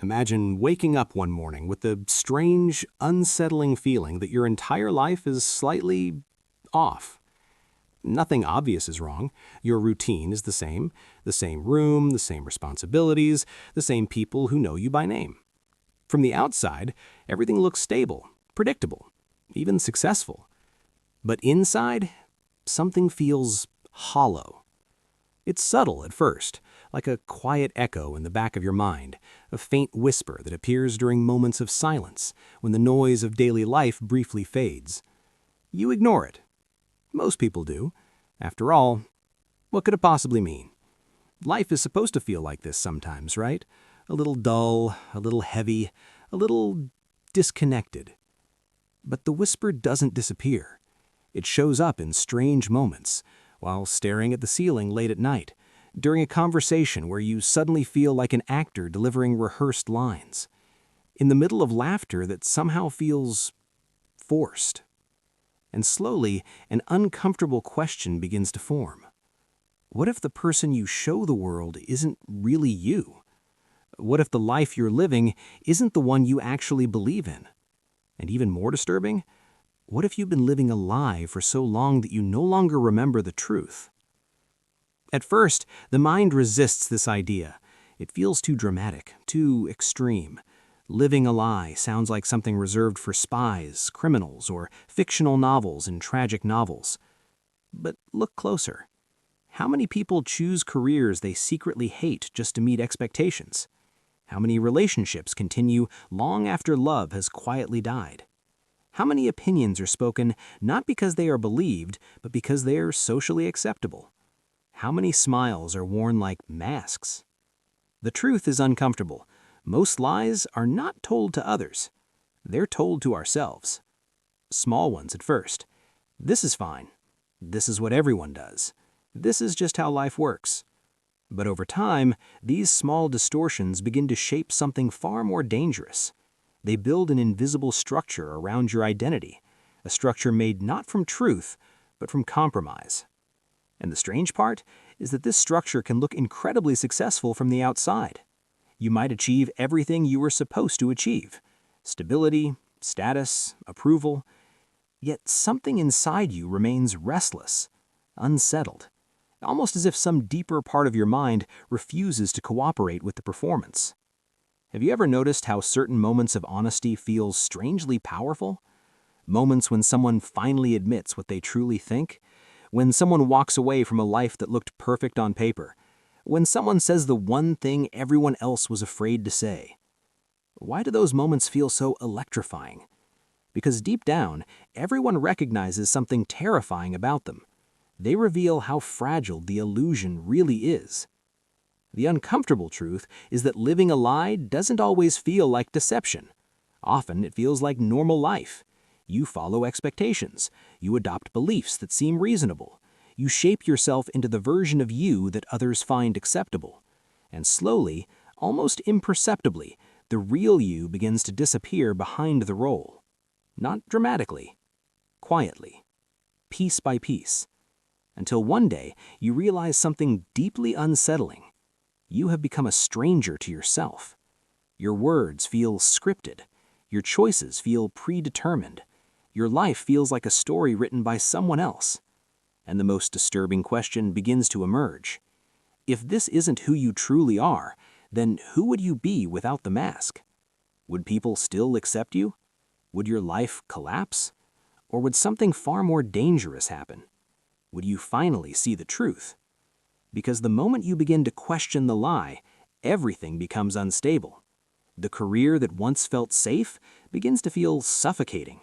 Imagine waking up one morning with the strange, unsettling feeling that your entire life is slightly off. Nothing obvious is wrong. Your routine is the same room, the same responsibilities, the same people who know you by name. From the outside, everything looks stable, predictable, even successful. But inside, something feels hollow. It's subtle at first, like a quiet echo in the back of your mind, a faint whisper that appears during moments of silence when the noise of daily life briefly fades. You ignore it. Most people do. After all, what could it possibly mean? Life is supposed to feel like this sometimes, right? A little dull, a little heavy, a little disconnected. But the whisper doesn't disappear. It shows up in strange moments, while staring at the ceiling late at night, during a conversation where you suddenly feel like an actor delivering rehearsed lines, in the middle of laughter that somehow feels forced. And slowly, an uncomfortable question begins to form. What if the person you show the world isn't really you? What if the life you're living isn't the one you actually believe in? And even more disturbing, what if you've been living a lie for so long that you no longer remember the truth? At first, the mind resists this idea. It feels too dramatic, too extreme. Living a lie sounds like something reserved for spies, criminals, or fictional novels and tragic novels. But look closer. How many people choose careers they secretly hate just to meet expectations? How many relationships continue long after love has quietly died? How many opinions are spoken not because they are believed, but because they are socially acceptable? How many smiles are worn like masks? The truth is uncomfortable. Most lies are not told to others. They're told to ourselves. Small ones at first. This is fine. This is what everyone does. This is just how life works. But over time, these small distortions begin to shape something far more dangerous. They build an invisible structure around your identity, a structure made not from truth, but from compromise. And the strange part is that this structure can look incredibly successful from the outside. You might achieve everything you were supposed to achieve: stability, status, approval. Yet something inside you remains restless, unsettled, almost as if some deeper part of your mind refuses to cooperate with the performance. Have you ever noticed how certain moments of honesty feel strangely powerful? Moments when someone finally admits what they truly think? When someone walks away from a life that looked perfect on paper? When someone says the one thing everyone else was afraid to say? Why do those moments feel so electrifying? Because deep down, everyone recognizes something terrifying about them. They reveal how fragile the illusion really is. The uncomfortable truth is that living a lie doesn't always feel like deception. Often it feels like normal life. You follow expectations. You adopt beliefs that seem reasonable. You shape yourself into the version of you that others find acceptable. And slowly, almost imperceptibly, the real you begins to disappear behind the role. Not dramatically, quietly, piece by piece. Until one day, you realize something deeply unsettling. You have become a stranger to yourself. Your words feel scripted. Your choices feel predetermined. Your life feels like a story written by someone else. And the most disturbing question begins to emerge. If this isn't who you truly are, then who would you be without the mask? Would people still accept you? Would your life collapse? Or would something far more dangerous happen? Would you finally see the truth? Because the moment you begin to question the lie, everything becomes unstable. The career that once felt safe begins to feel suffocating.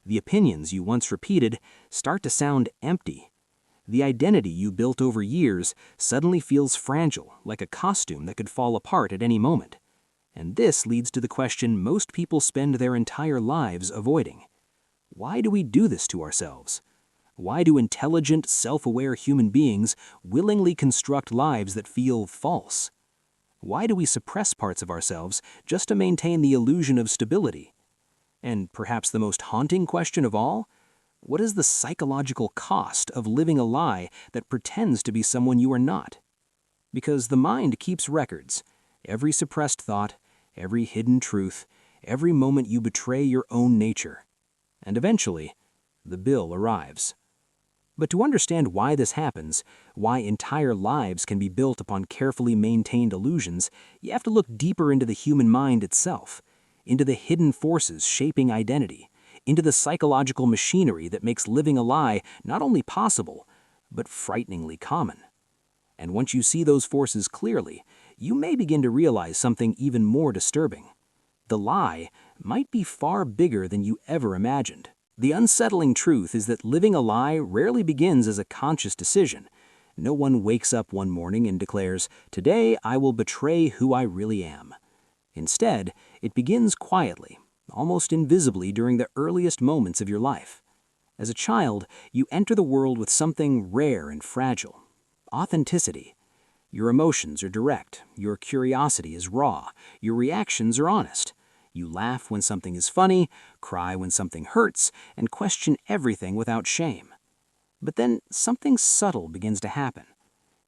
The opinions you once repeated start to sound empty. The identity you built over years suddenly feels fragile, like a costume that could fall apart at any moment. And this leads to the question most people spend their entire lives avoiding. Why do we do this to ourselves? Why do intelligent, self-aware human beings willingly construct lives that feel false? Why do we suppress parts of ourselves just to maintain the illusion of stability? And perhaps the most haunting question of all, what is the psychological cost of living a lie that pretends to be someone you are not? Because the mind keeps records. Every suppressed thought, every hidden truth, every moment you betray your own nature. And eventually, the bill arrives. But to understand why this happens, why entire lives can be built upon carefully maintained illusions, you have to look deeper into the human mind itself, into the hidden forces shaping identity, into the psychological machinery that makes living a lie not only possible, but frighteningly common. And once you see those forces clearly, you may begin to realize something even more disturbing. The lie might be far bigger than you ever imagined. The unsettling truth is that living a lie rarely begins as a conscious decision. No one wakes up one morning and declares, "Today I will betray who I really am." Instead, it begins quietly, almost invisibly during the earliest moments of your life. As a child, you enter the world with something rare and fragile: authenticity. Your emotions are direct, your curiosity is raw, your reactions are honest. You laugh when something is funny, cry when something hurts, and question everything without shame. But then something subtle begins to happen.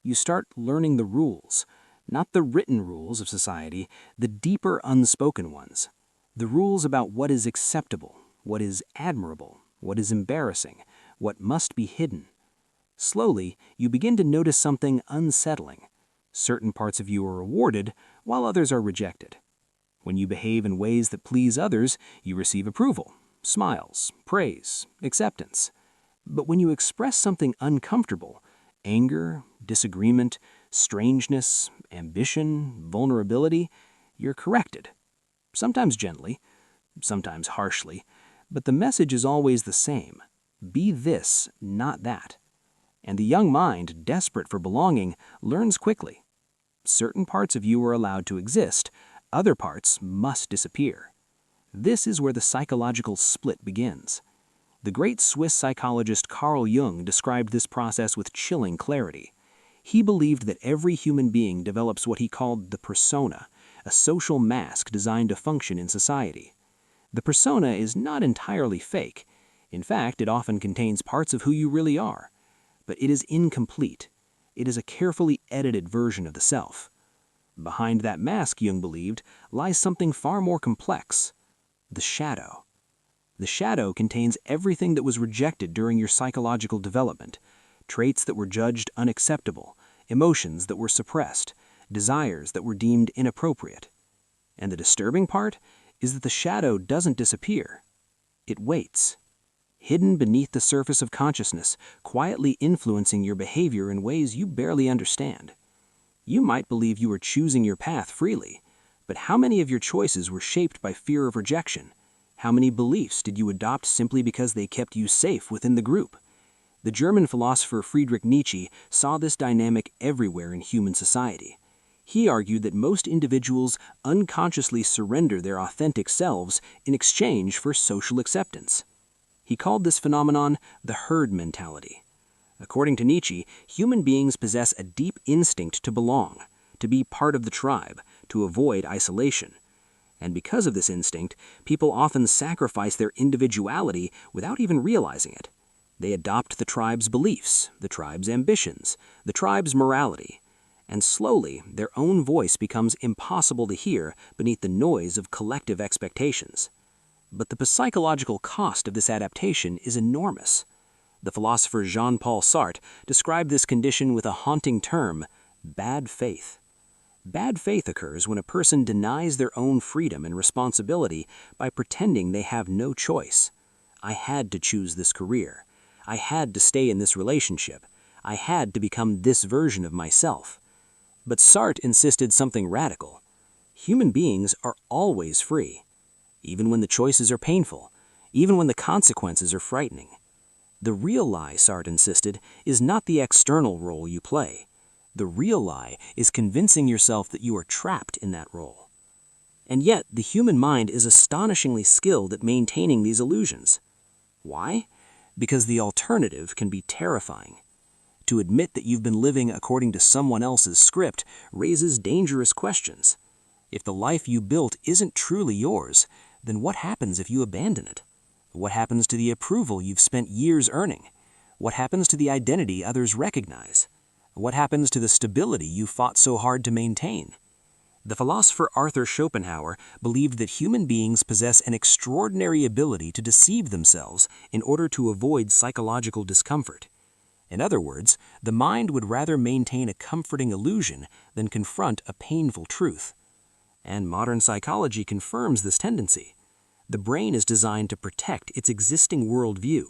You start learning the rules, not the written rules of society, the deeper unspoken ones. The rules about what is acceptable, what is admirable, what is embarrassing, what must be hidden. Slowly, you begin to notice something unsettling. Certain parts of you are rewarded, while others are rejected. When you behave in ways that please others, you receive approval, smiles, praise, acceptance. But when you express something uncomfortable, anger, disagreement, strangeness, ambition, vulnerability, you're corrected. Sometimes gently, sometimes harshly, but the message is always the same: be this, not that. And the young mind, desperate for belonging, learns quickly. Certain parts of you are allowed to exist, other parts must disappear. This is where the psychological split begins. The great Swiss psychologist Carl Jung described this process with chilling clarity. He believed that every human being develops what he called the persona, a social mask designed to function in society. The persona is not entirely fake. In fact, it often contains parts of who you really are. But it is incomplete. It is a carefully edited version of the self. Behind that mask, Jung believed, lies something far more complex: the shadow. The shadow contains everything that was rejected during your psychological development: traits that were judged unacceptable, emotions that were suppressed, desires that were deemed inappropriate. And the disturbing part is that the shadow doesn't disappear. It waits, hidden beneath the surface of consciousness, quietly influencing your behavior in ways you barely understand. You might believe you were choosing your path freely, but how many of your choices were shaped by fear of rejection? How many beliefs did you adopt simply because they kept you safe within the group? The German philosopher Friedrich Nietzsche saw this dynamic everywhere in human society. He argued that most individuals unconsciously surrender their authentic selves in exchange for social acceptance. He called this phenomenon the herd mentality. According to Nietzsche, human beings possess a deep instinct to belong, to be part of the tribe, to avoid isolation. And because of this instinct, people often sacrifice their individuality without even realizing it. They adopt the tribe's beliefs, the tribe's ambitions, the tribe's morality, and slowly their own voice becomes impossible to hear beneath the noise of collective expectations. But the psychological cost of this adaptation is enormous. The philosopher Jean-Paul Sartre described this condition with a haunting term: bad faith. Bad faith occurs when a person denies their own freedom and responsibility by pretending they have no choice. I had to choose this career. I had to stay in this relationship. I had to become this version of myself. But Sartre insisted something radical. Human beings are always free, even when the choices are painful, even when the consequences are frightening. The real lie, Sartre insisted, is not the external role you play. The real lie is convincing yourself that you are trapped in that role. And yet, the human mind is astonishingly skilled at maintaining these illusions. Why? Because the alternative can be terrifying. To admit that you've been living according to someone else's script raises dangerous questions. If the life you built isn't truly yours, then what happens if you abandon it? What happens to the approval you've spent years earning? What happens to the identity others recognize? What happens to the stability you fought so hard to maintain? The philosopher Arthur Schopenhauer believed that human beings possess an extraordinary ability to deceive themselves in order to avoid psychological discomfort. In other words, the mind would rather maintain a comforting illusion than confront a painful truth. And modern psychology confirms this tendency. The brain is designed to protect its existing worldview.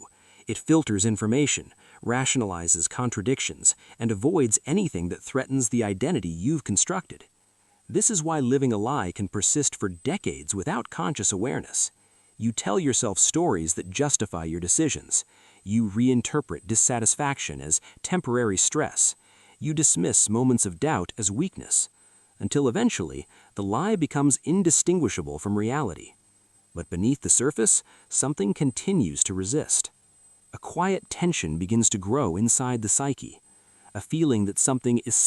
It filters information, rationalizes contradictions, and avoids anything that threatens the identity you've constructed. This is why living a lie can persist for decades without conscious awareness. You tell yourself stories that justify your decisions. You reinterpret dissatisfaction as temporary stress. You dismiss moments of doubt as weakness, until eventually the lie becomes indistinguishable from reality. But beneath the surface, something continues to resist. A quiet tension begins to grow inside the psyche, a feeling that something essential